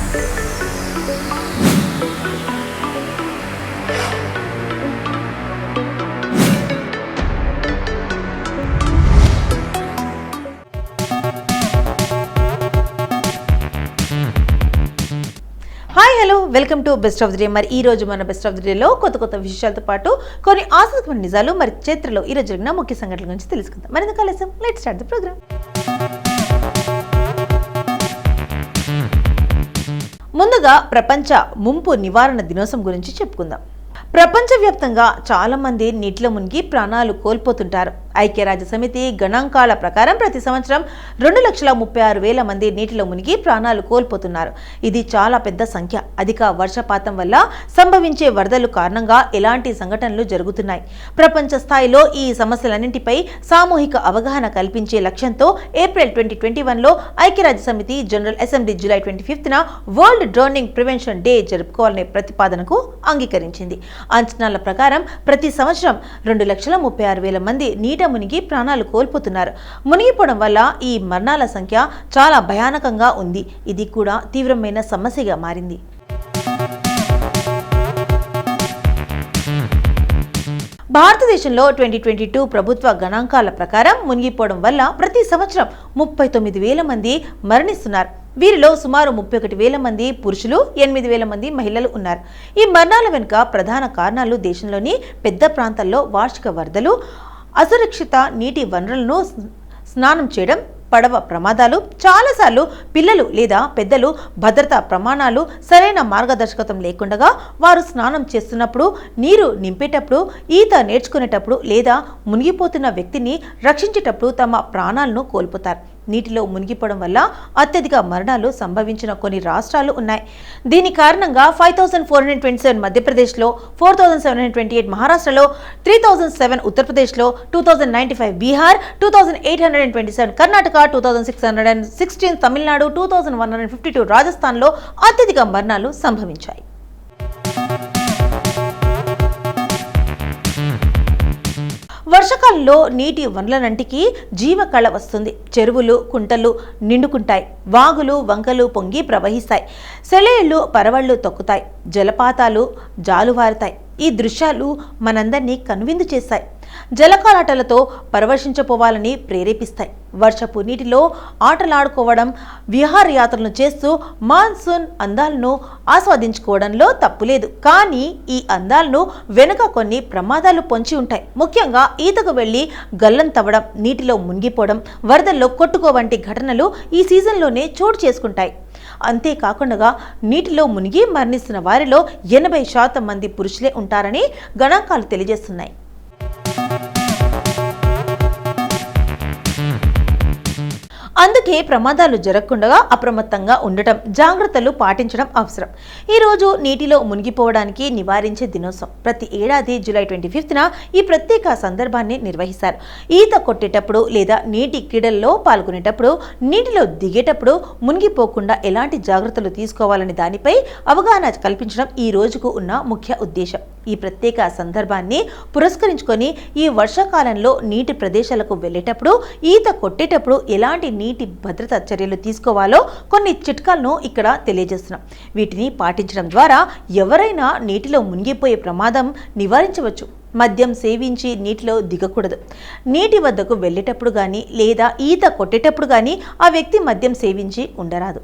Hi hello welcome to best of the day. మరి ఈ రోజు మన బెస్ట్ ఆఫ్ ది డేలో కొత్త విషయాలతో పాటు కొన్ని ఆసక్తికరమైన నిజాలు మరి చరిత్రలో ఈ రోజు జరిగిన ముఖ్య సంఘటనల గురించి తెలుసుకుందాం. మరింత ఆలస్యం లెట్స్ స్టార్ట్ ది ప్రోగ్రామ్. ముందుగా ప్రపంచ ముంపు నివారణ దినోత్సవం గురించి చెప్పుకుందాం. ప్రపంచవ్యాప్తంగా చాలా మంది నీటిలో మునిగి ప్రాణాలు కోల్పోతుంటారు. ఐక్యరాజ్య సమితి గణాంకాల ప్రకారం ప్రతి సంవత్సరం 2,36,000 మంది నీటిలో మునిగి ప్రాణాలు కోల్పోతున్నారు. ఇది చాలా పెద్ద సంఖ్య. అధిక వర్షపాతం వల్ల సంభవించే వరదలు కారణంగా ఎలాంటి సంఘటనలు జరుగుతున్నాయి. ప్రపంచ స్థాయిలో ఈ సమస్యలన్నింటిపై సామూహిక అవగాహన కల్పించే లక్ష్యంతో ఏప్రిల్ 2021లో ఐక్యరాజ్య సమితి జనరల్ అసెంబ్లీ జూలై 25న వరల్డ్ డ్రౌనింగ్ ప్రివెన్షన్ డే జరుపుకోవాలనే ప్రతిపాదనకు అంగీకరించింది. అంచనాల ప్రకారం ప్రతి సంవత్సరం 2,36,000 మంది నీట మునిగి ప్రాణాలు కోల్పోతున్నారు. మునిగిపోవడం వల్ల ఈ మరణాల సంఖ్య చాలా భయానకంగా ఉంది. ఇది కూడా తీవ్రమైన సమస్యగా మారింది. భారతదేశంలో 2022 ప్రభుత్వ గణాంకాల ప్రకారం మునిగిపోవడం వల్ల ప్రతి సంవత్సరం 39,000 మంది మరణిస్తున్నారు. వీరిలో సుమారు 31,000 మంది పురుషులు, 8,000 మంది మహిళలు ఉన్నారు. ఈ మరణాల వెనుక ప్రధాన కారణాలు దేశంలోని పెద్ద ప్రాంతాల్లో వార్షిక వరదలు, అసురక్షిత నీటి వనరులను స్నానం చేయడం, పడవ ప్రమాదాలు, చాలాసార్లు పిల్లలు లేదా పెద్దలు భద్రతా ప్రమాణాలు సరైన మార్గదర్శకత్వం లేకుండా వారు స్నానం చేస్తున్నప్పుడు, నీరు నింపేటప్పుడు, ఈత నేర్చుకునేటప్పుడు లేదా మునిగిపోతున్న వ్యక్తిని రక్షించేటప్పుడు తమ ప్రాణాలను కోల్పోతారు. నీటిలో మునిగిపోవడం వల్ల అత్యధిక మరణాలు సంభవించిన కొన్ని రాష్ట్రాలు ఉన్నాయి. దీని కారణంగా 5,427 మధ్యప్రదేశ్లో, 4,728 మహారాష్ట్రలో, 3,007 ఉత్తరప్రదేశ్లో, 2,095 బీహార్, 2,827 కర్ణాటక, 2,616 తమిళనాడు, 2,152 రాజస్థాన్లో అత్యధిక మరణాలు సంభవించాయి. వర్షాకాలంలో నీటి వనరులన్నింటికి జీవకళ వస్తుంది. చెరువులు, కుంటలు నిండుకుంటాయి. వాగులు, వంకలు పొంగి ప్రవహిస్తాయి. సెలయేళ్లు, పరవళ్లు తొక్కుతాయి. జలపాతాలు జాలువారుతాయి. ఈ దృశ్యాలు మనందరినీ కనువిందు చేస్తాయి. జలకాలాటలతో పరవశించిపోవాలని ప్రేరేపిస్తాయి. వర్షపు నీటిలో ఆటలాడుకోవడం, విహారయాత్రలను చేస్తూ మాన్సూన్ అందాలను ఆస్వాదించుకోవడంలో తప్పులేదు. కానీ ఈ అందాలను వెనుక కొన్ని ప్రమాదాలు పొంచి ఉంటాయి. ముఖ్యంగా ఈతకు వెళ్లి గల్లం తవ్వడం, నీటిలో మునిగిపోవడం, వరదల్లో కొట్టుకో వంటి ఘటనలు ఈ సీజన్లోనే చోటు చేసుకుంటాయి. అంతేకాకుండా నీటిలో మునిగి మరణిస్తున్న వారిలో 80% మంది పురుషులే ఉంటారని గణాంకాలు తెలియజేస్తున్నాయి. అందుకే ప్రమాదాలు జరగకుండా అప్రమత్తంగా ఉండటం, జాగ్రత్తలు పాటించడం అవసరం. ఈరోజు నీటిలో మునిగిపోవడానికి నివారించే దినోత్సవం. ప్రతి ఏడాది జూలై 25న ఈ ప్రత్యేక సందర్భాన్ని నిర్వహిస్తారు. ఈత కొట్టేటప్పుడు లేదా నీటి క్రీడల్లో పాల్గొనేటప్పుడు, నీటిలో దిగేటప్పుడు మునిగిపోకుండా ఎలాంటి జాగ్రత్తలు తీసుకోవాలనే దానిపై అవగాహన కల్పించడం ఈ రోజుకు ఉన్న ముఖ్య ఉద్దేశం. ఈ ప్రత్యేక సందర్భాన్ని పురస్కరించుకొని ఈ వర్షాకాలంలో నీటి ప్రదేశాలకు వెళ్ళేటప్పుడు, ఈత కొట్టేటప్పుడు ఎలాంటి నీటి భద్రతా చర్యలు తీసుకోవాలో కొన్ని చిట్కాలను ఇక్కడ తెలియజేస్తున్నాం. వీటిని పాటించడం ద్వారా ఎవరైనా నీటిలో మునిగిపోయే ప్రమాదం నివారించవచ్చు. మద్యం సేవించి నీటిలో దిగకూడదు. నీటి వద్దకు వెళ్ళేటప్పుడు కానీ లేదా ఈత కొట్టేటప్పుడు కానీ ఆ వ్యక్తి మద్యం సేవించి ఉండరాదు.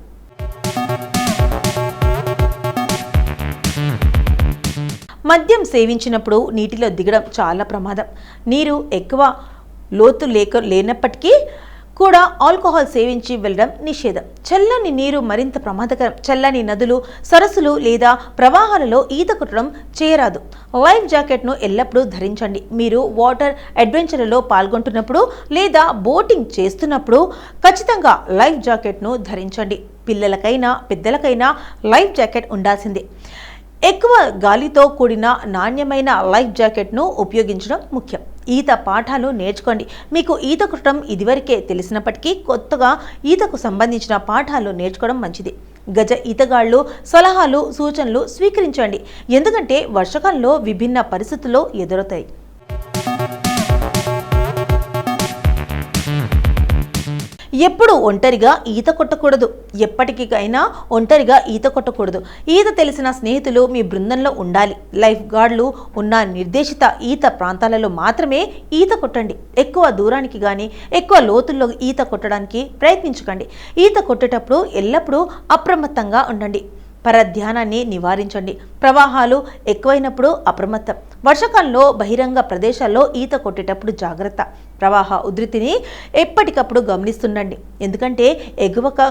మద్యం సేవించినప్పుడు నీటిలో దిగడం చాలా ప్రమాదం. నీరు ఎక్కువ లోతు లేనప్పటికీ కూడా ఆల్కహాల్ సేవించి వెళ్ళడం నిషేధం. చల్లని నీరు మరింత ప్రమాదకరం. చల్లని నదులు, సరస్సులు లేదా ప్రవాహాలలో ఈత కొట్టడం చేయరాదు. లైఫ్ జాకెట్ను ఎల్లప్పుడూ ధరించండి. మీరు వాటర్ అడ్వెంచర్లో పాల్గొంటున్నప్పుడు లేదా బోటింగ్ చేస్తున్నప్పుడు ఖచ్చితంగా లైఫ్ జాకెట్ను ధరించండి. పిల్లలకైనా పెద్దలకైనా లైఫ్ జాకెట్ ఉండాల్సిందే. ఎక్కువ గాలితో కూడిన నాణ్యమైన లైఫ్ జాకెట్ను ఉపయోగించడం ముఖ్యం. ఈత పాఠాలు నేర్చుకోండి. మీకు ఈత కొట్టడం ఇదివరకే తెలిసినప్పటికీ కొత్తగా ఈతకు సంబంధించిన పాఠాలు నేర్చుకోవడం మంచిది. గజ ఈతగాళ్లు సలహాలు, సూచనలు స్వీకరించండి. ఎందుకంటే వర్షాకాలంలో విభిన్న పరిస్థితుల్లో ఎదురవుతాయి. ఎప్పుడు ఒంటరిగా ఈత కొట్టకూడదు. ఎప్పటికైనా ఒంటరిగా ఈత కొట్టకూడదు. ఈత తెలిసిన స్నేహితులు మీ బృందంలో ఉండాలి. లైఫ్ గార్డులు ఉన్న నిర్దేశిత ఈత ప్రాంతాలలో మాత్రమే ఈత కొట్టండి. ఎక్కువ దూరానికి కానీ ఎక్కువ లోతుల్లో ఈత కొట్టడానికి ప్రయత్నించకండి. ఈత కొట్టేటప్పుడు ఎల్లప్పుడూ అప్రమత్తంగా ఉండండి. పరధ్యానాన్ని నివారించండి. ప్రవాహాలు ఎక్కువైనప్పుడు అప్రమత్తం. వర్షాకాలంలో బహిరంగ ప్రదేశాల్లో ఈత కొట్టేటప్పుడు జాగ్రత్త. ప్రవాహ ఉధృతిని ఎప్పటికప్పుడు గమనిస్తుండండి. ఎందుకంటే ఎగువక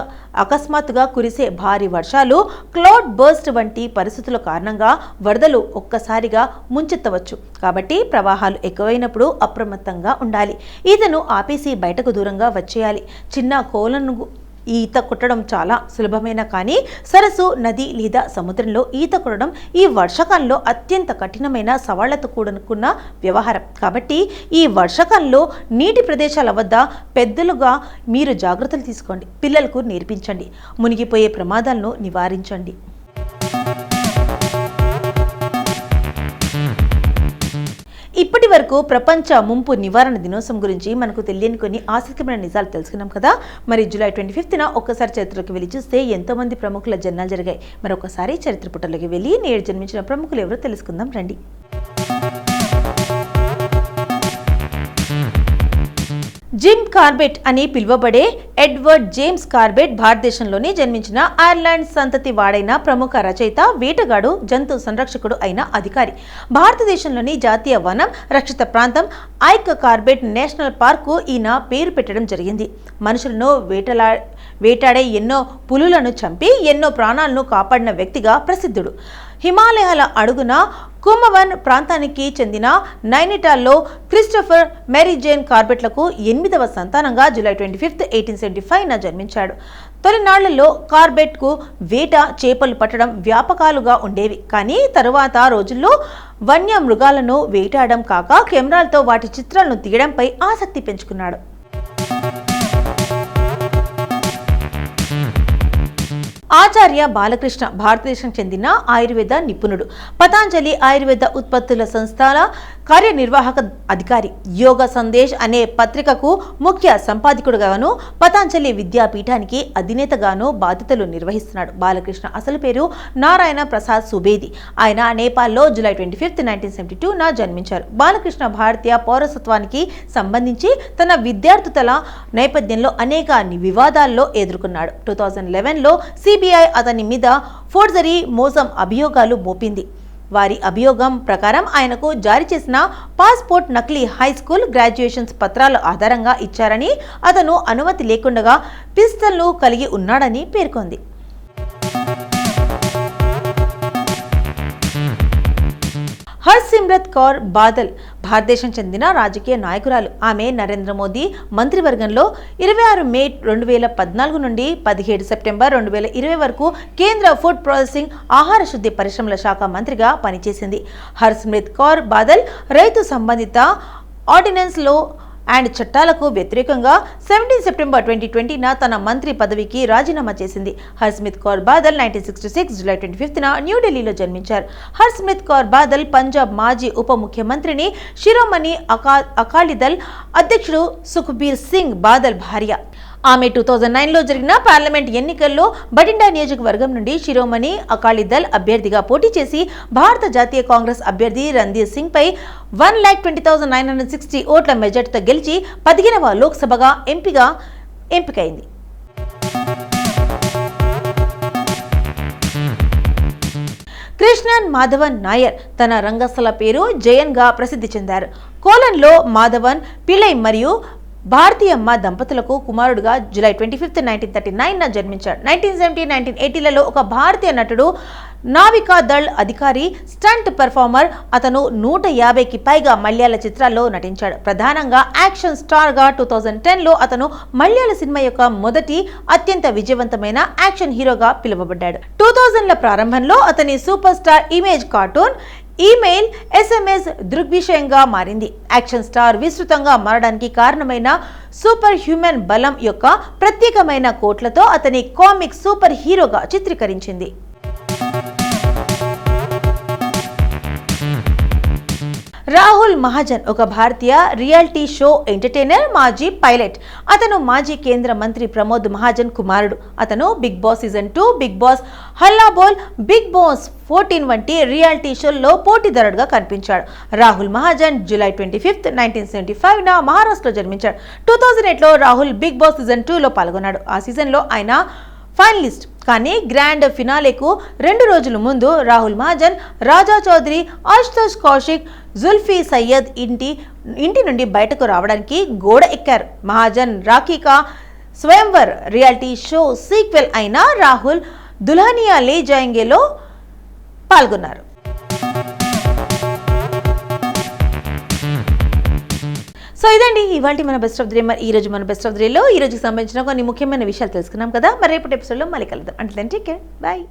అకస్మాత్తుగా కురిసే భారీ వర్షాలు, క్లౌడ్ బర్స్ట్ వంటి పరిస్థితుల కారణంగా వరదలు ఒక్కసారిగా ముంచెత్తవచ్చు. కాబట్టి ప్రవాహాలు ఎక్కువైనప్పుడు అప్రమత్తంగా ఉండాలి. ఈతను ఆపేసి బయటకు దూరంగా వచ్చేయాలి. చిన్న కోలను ఈత కొట్టడం చాలా సులభమైన కానీ సరస్సు, నది లేదా సముద్రంలో ఈత కొట్టడం ఈ వర్షాకాలంలో అత్యంత కఠినమైన సవాళ్లతో కూడుకున్న వ్యవహారం. కాబట్టి ఈ వర్షాకాలంలో నీటి ప్రదేశాల వద్ద పెద్దలుగా మీరు జాగ్రత్తలు తీసుకోండి. పిల్లలకు నేర్పించండి. మునిగిపోయే ప్రమాదాలను నివారించండి. ఇప్పటి వరకు ప్రపంచ ముంపు నివారణ దినోత్సవం గురించి మనకు తెలియని కొన్ని ఆసక్తికరమైన నిజాలు తెలుసుకున్నాం కదా. మరి జూలై 25న ఒక్కసారి చరిత్రలోకి వెళ్ళి చూస్తే ఎంతోమంది ప్రముఖుల జన్మాలు జరిగాయి. మరొకసారి చరిత్ర పుటలోకి వెళ్ళి నేడు జన్మించిన ప్రముఖులు ఎవరో తెలుసుకుందాం రండి. జిమ్ కార్బెట్ అని పిలువబడే ఎడ్వర్డ్ జేమ్స్ కార్బెట్ భారతదేశంలోని జన్మించిన ఐర్లాండ్ సంతతి వాడైన ప్రముఖ రచయిత, వేటగాడు, జంతు సంరక్షకుడు అయిన అధికారి. భారతదేశంలోని జాతీయ వనం, రక్షిత ప్రాంతం ఐక్ కార్బెట్ నేషనల్ పార్కు ఈయన పేరు పెట్టడం జరిగింది. మనుషులను వేటాడే ఎన్నో పులులను చంపి ఎన్నో ప్రాణాలను కాపాడిన వ్యక్తిగా ప్రసిద్ధుడు. హిమాలయాల అడుగున కుమవన్ ప్రాంతానికి చెందిన నైనిటాల్లో క్రిస్టోఫర్ మేరీ జేన్ కార్బెట్లకు 8వ సంతానంగా జూలై 25, 1875న జన్మించాడు. తొలినాళ్లలో కార్బెట్కు వేట, చేపలు పట్టడం వ్యాపకాలుగా ఉండేవి. కానీ తరువాత రోజుల్లో వన్య మృగాలను వేటాడడం కాక కెమెరాలతో వాటి చిత్రాలను తీయడంపై ఆసక్తి పెంచుకున్నాడు. ఆచార్య బాలకృష్ణ భారతదేశం చెందిన ఆయుర్వేద నిపుణుడు. పతాంజలి ఆయుర్వేద ఉత్పత్తుల సంస్థల కార్యనిర్వాహక అధికారి. యోగ సందేశ్ అనే పత్రికకు ముఖ్య సంపాదకుడుగాను, పతాంజలి విద్యాపీఠానికి అధినేతగాను బాధ్యతలు నిర్వహిస్తున్నాడు. బాలకృష్ణ అసలు పేరు నారాయణ ప్రసాద్ సుబేది. ఆయన నేపాల్లో జూలై 25, 1972న జన్మించారు. బాలకృష్ణ భారతీయ పౌరసత్వానికి సంబంధించి తన విద్యార్థుల నేపథ్యంలో అనేక వివాదాల్లో ఎదుర్కొన్నాడు. 2011లో సిబిఐ అతని మీద ఫోర్జరీ, మోసం అభియోగాలు మోపింది. వారి అభియోగం ప్రకారం ఆయనకు జారీ చేసిన పాస్పోర్ట్ నకిలీ హై స్కూల్ గ్రాడ్యుయేషన్స్ పత్రాల ఆధారంగా ఇచ్చారని, అతను అనుమతి లేకుండా పిస్టల్ను కలిగి ఉన్నాడని పేర్కొంది. హర్సిమ్రత్ కౌర్ బాదల్ భారతదేశం చెందిన రాజకీయ నాయకురాలు. ఆమె నరేంద్ర మోదీ మంత్రివర్గంలో 26 మే 2014 నుండి 17 సెప్టెంబర్ 2020 వరకు కేంద్ర ఫుడ్ ప్రాసెసింగ్, ఆహార శుద్ధి పరిశ్రమల శాఖ మంత్రిగా పనిచేసింది. హర్సిమ్రత్ కౌర్ బాదల్ రైతు సంబంధిత ఆర్డినెన్స్లో అండ్ చట్టాలకు వ్యతిరేకంగా 17 సెప్టెంబర్ 2020న తన మంత్రి పదవికి రాజీనామా చేసింది. హర్సిమ్రత్ కౌర్ బాదల్ 1966 జూలై 25న న్యూఢిల్లీలో జన్మించారు. హర్సిమ్రత్ కౌర్ బాదల్ పంజాబ్ మాజీ ఉప ముఖ్యమంత్రిని శిరోమణి అకాలీదళ్ అధ్యక్షుడు సుఖ్బీర్ సింగ్ బాదల్ భార్య. ఆమె 2009లో జరిగిన పార్లమెంట్ ఎన్నికల్లో బఠిండా నియోజకవర్గం నుండి శిరోమణి అకాలీదళ్ అభ్యర్థిగా పోటీ చేసి భారత జాతీయ కాంగ్రెస్ అభ్యర్థి రణ్ధీర్ సింగ్ పై 1,20,960 ఓట్ల మెజార్టీతో గెలిచి 15వ లోక్సభగా ఎంపికైంది. కృష్ణన్ మాధవన్ నాయర్ తన రంగస్థల పేరు జయన్గా ప్రసిద్ధి చెందారు. కోలన్లో మాధవన్ పిళ్ళై మరియు భారతీయమ్మ దంపతులకు కుమారుడుగా జూలై 25, 1939న జన్మించాడు. 1970, 1980లలో ఒక భారతీయ నటుడు, నావికా దళ్ అధికారి, స్టంట్ పెర్ఫార్మర్. అతను 150కి పైగా మలయాళ చిత్రాల్లో నటించాడు. ప్రధానంగా యాక్షన్ స్టార్గా 2010లో అతను మలయాళ సినిమా యొక్క మొదటి అత్యంత విజయవంతమైన యాక్షన్ హీరోగా పిలువబడ్డాడు. 2000ల ప్రారంభంలో అతని super star image cartoon email SMS దృగ్విషయంగా మారింది. యాక్షన్ స్టార్ విస్తృతంగా మారడానికి కారణమైన సూపర్ హ్యూమన్ బలం యొక్క ప్రత్యేకమైన కోట్లతో అతని కామిక్ సూపర్ హీరోగా చిత్రీకరించింది. రాహుల్ మహాజన్ ఒక భారతీయ రియాలిటీ షో ఎంటర్టైనర్, మాజీ పైలట్. అతను మాజీ కేంద్ర మంత్రి ప్రమోద్ మహాజన్ కుమారుడు. అతను Bigg Boss season 2, Bigg Boss Halla Bol, Bigg Boss 14 వంటి రియాలిటీ షోల్లో పోటీదారుడుగా కనిపించాడు. రాహుల్ మహాజన్ జూలై 25, 1975న మహారాష్ట్రలో జన్మించాడు. 2008లో రాహుల్ బిగ్ బాస్ సీజన్ 2లో పాల్గొన్నాడు. ఆ సీజన్లో ఆయన ఫైనలిస్ట్. కానీ గ్రాండ్ ఫినాలేకు 2 రోజుల ముందు రాహుల్ మహాజన్, రాజా చౌదరి, ఆశుతోష్ కౌశిక్, జుల్ఫీ సయ్యద్ ఇంటి నుండి బయటకు రావడానికి గోడ ఎక్కారు. Mahajan రాఖీకా Swayamvar reality show sequel అయిన రాహుల్ దుల్హనియా లే జాయేంగేలో పాల్గొన్నారు. సో ఇదండి ఇవాళ మన బెస్ట్ ఆఫ్ ది డే. మరి ఈ రోజు మన బెస్ట్ ఆఫ్ ది డేలో ఈ రోజుకి సంబంధించిన కొన్ని ముఖ్యమైన విషయాలు తెలుసుకున్నాం కదా. మరి రేపటి ఎపిసోడ్లో మళ్ళీ కలుద్దాం. అంటే టేక్ కేర్, బాయ్.